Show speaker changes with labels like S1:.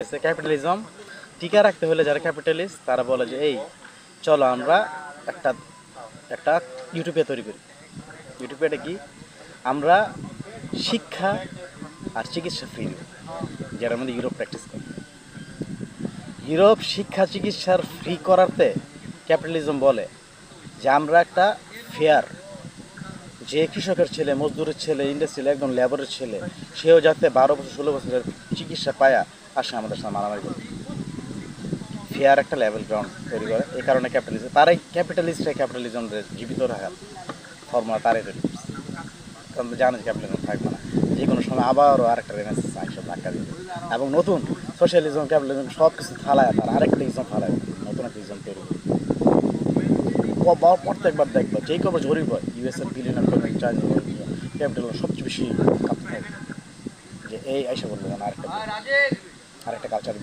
S1: Capitalism টিকা রাখতে হলে যারা ক্যাপিটালিস্ট তারা বলে যে এই চলো আমরা একটা একটা ইউটোপিয়া তৈরি করি। ইউটোপিয়াটা কি? আমরা শিক্ষা আর চিকিৎসা ফ্রি দেব, যেটার মধ্যে ইউরোপ প্র্যাকটিস করে। ইউরোপ শিক্ষা চিকিৎসার ফ্রি করাতে ক্যাপিটালিজম বলে যে আমরা একটা ফেয়ার, যে কৃষকের ছেলে, মজদুরের ছেলে, ইন্ডাস্ট্রিয়াল একদম লেবারের ছেলে, সেও যাতে 12 বছর 16 বছরের চিকিৎসা পায়া আসে আমাদের সাথে মারামারি করে। ফেয়ার একটা লেভেল গ্রাউন্ড তৈরি করে। এই কারণে ক্যাপিটালিজম, তারাই ক্যাপিটালিজম জীবিত রাখার ফর্মুলা তারাই তৈরি করছে। কারণ জানে যে ক্যাপিটালিজম থাকবে না, যে কোনো সময় আবারও আরেকটা রেনেসাঁস আইসব ধাক্কা দিবে এবং নতুন সোশ্যালিজম ক্যাপিটালিজম সব কিছু ফালায়, তার আরেকটা ইজম ফালায়, নতুন একটা ইজম তৈরি করবে। প্রত্যেকবার দেখবো যেই খবর জরিপ হয় ইউএসএর বিলিয়নার চাইনিজ ক্যাপিটাল সবচেয়ে বেশি কাঁপতে থাকে যে এই আইসা বললো আরেকটা কালচার